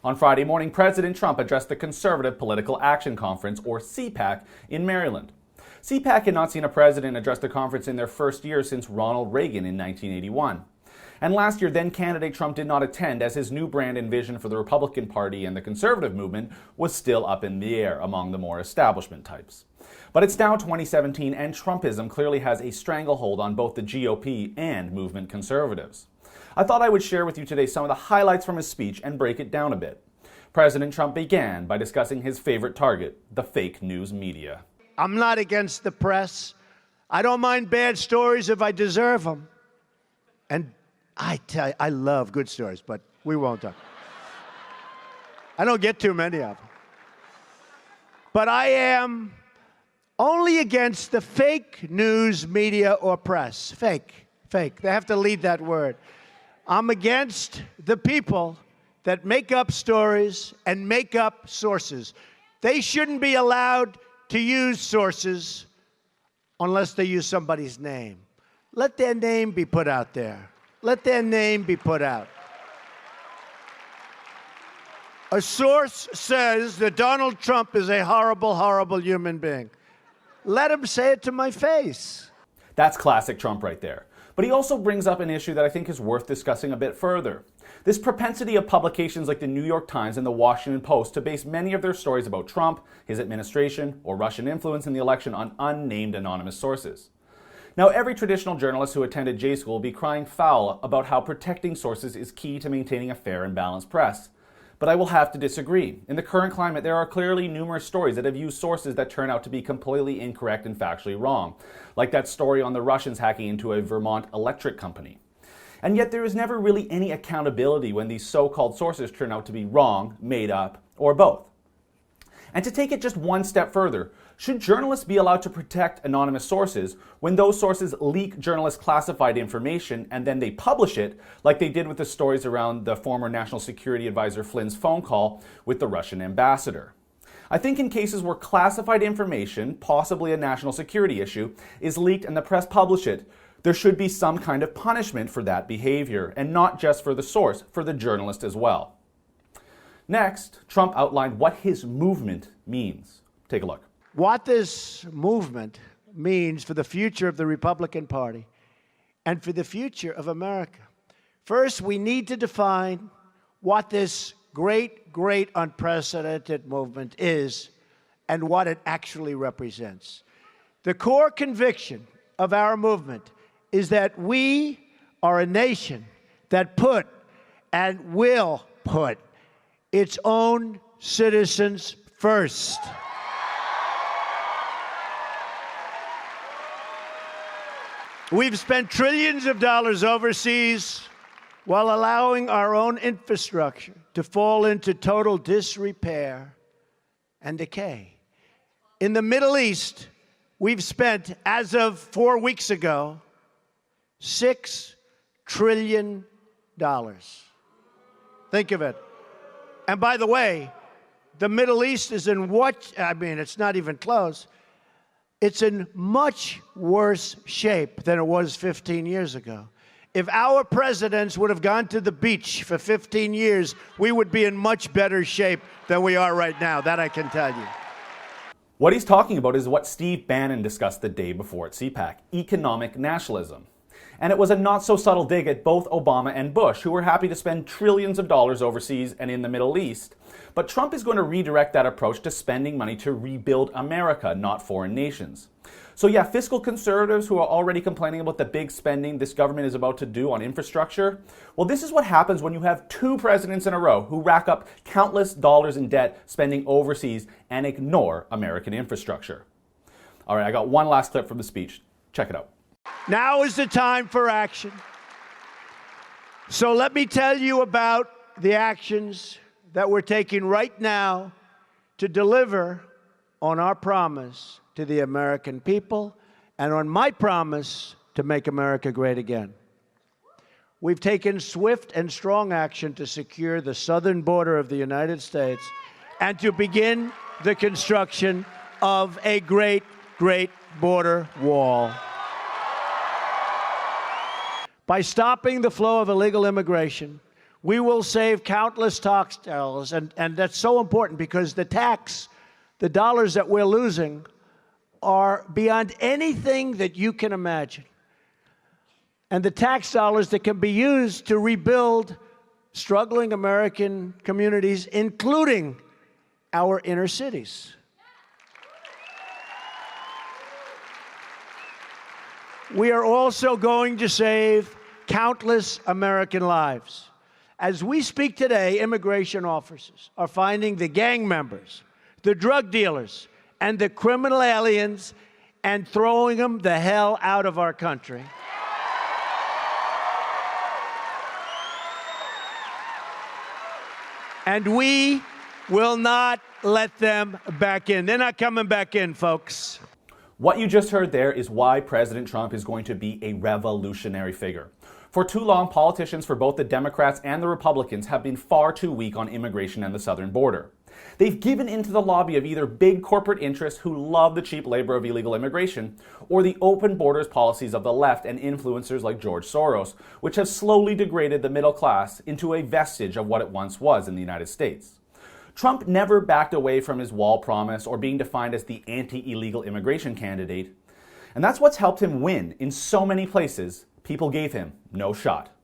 On Friday morning, President Trump addressed the Conservative Political Action Conference, or CPAC, in Maryland. CPAC had not seen a president address the conference in their first year since Ronald Reagan in 1981. And last year, then-candidate Trump did not attend as his new brand and vision for the Republican Party and the conservative movement was still up in the air among the more establishment types. But it's now 2017, and Trumpism clearly has a stranglehold on both the GOP and movement conservatives. I thought I would share with you today some of the highlights from his speech and break it down a bit. President Trump began by discussing his favorite target, the fake news media. I'm not against the press. I don't mind bad stories if I deserve them. And I tell you, I love good stories, but we won't talk. I don't get too many of them. But I am only against the fake news media or press. Fake. They have to lead that word. I'm against the people that make up stories and make up sources. They shouldn't be allowed to use sources unless they use somebody's name. Let their name be put out there. Let their name be put out. A source says that Donald Trump is a horrible, horrible human being. Let him say it to my face. That's classic Trump right there. But he also brings up an issue that I think is worth discussing a bit further. This propensity of publications like the New York Times and the Washington Post to base many of their stories about Trump, his administration, or Russian influence in the election on unnamed anonymous sources. Now, every traditional journalist who attended J School will be crying foul about how protecting sources is key to maintaining a fair and balanced press. But I will have to disagree. In the current climate, there are clearly numerous stories that have used sources that turn out to be completely incorrect and factually wrong, like that story on the Russians hacking into a Vermont electric company. And yet there is never really any accountability when these so-called sources turn out to be wrong, made up, or both. And to take it just one step further, should journalists be allowed to protect anonymous sources when those sources leak journalists' classified information and then they publish it, like they did with the stories around the former National Security Advisor Flynn's phone call with the Russian ambassador? I think in cases where classified information, possibly a national security issue, is leaked and the press publish it, there should be some kind of punishment for that behavior, and not just for the source, for the journalist as well. Next, Trump outlined what his movement means. Take a look. What this movement means for the future of the Republican Party and for the future of America. First, we need to define what this great, unprecedented movement is and what it actually represents. The core conviction of our movement is that we are a nation that put and will put its own citizens first. We've spent trillions of dollars overseas while allowing our own infrastructure to fall into total disrepair and decay. In the Middle East, we've spent, as of 4 weeks ago, $6 trillion. Think of it. And by the way, the Middle East is in it's not even close. It's in much worse shape than it was 15 years ago. If our presidents would have gone to the beach for 15 years, we would be in much better shape than we are right now. That I can tell you. What he's talking about is what Steve Bannon discussed the day before at CPAC, economic nationalism. And it was a not-so-subtle dig at both Obama and Bush, who were happy to spend trillions of dollars overseas and in the Middle East. But Trump is going to redirect that approach to spending money to rebuild America, not foreign nations. So yeah, fiscal conservatives who are already complaining about the big spending this government is about to do on infrastructure, well, this is what happens when you have two presidents in a row who rack up countless dollars in debt spending overseas and ignore American infrastructure. All right, I got one last clip from the speech. Check it out. Now is the time for action. So let me tell you about the actions that we're taking right now to deliver on our promise to the American people and on my promise to make America great again. We've taken swift and strong action to secure the southern border of the United States and to begin the construction of a great border wall. By stopping the flow of illegal immigration, We will save countless tax dollars, and that's so important because the dollars that we're losing are beyond anything that you can imagine. And the tax dollars that can be used to rebuild struggling American communities, including our inner cities. We are also going to save countless American lives. As we speak today, immigration officers are finding the gang members, the drug dealers, and the criminal aliens and throwing them the hell out of our country. And we will not let them back in. They're not coming back in, folks. What you just heard there is why President Trump is going to be a revolutionary figure. For too long, politicians for both the Democrats and the Republicans have been far too weak on immigration and the southern border. They've given in to the lobby of either big corporate interests who love the cheap labor of illegal immigration, or the open borders policies of the left and influencers like George Soros, which have slowly degraded the middle class into a vestige of what it once was in the United States. Trump never backed away from his wall promise or being defined as the anti-illegal immigration candidate. And that's what's helped him win in so many places people gave him no shot.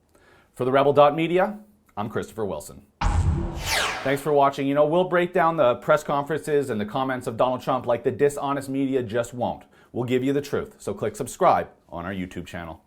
For the Rebel.media, I'm Christopher Wilson. Thanks for watching. We'll break down the press conferences and the comments of Donald Trump like the dishonest media just won't. We'll give you the truth, so click subscribe on our YouTube channel.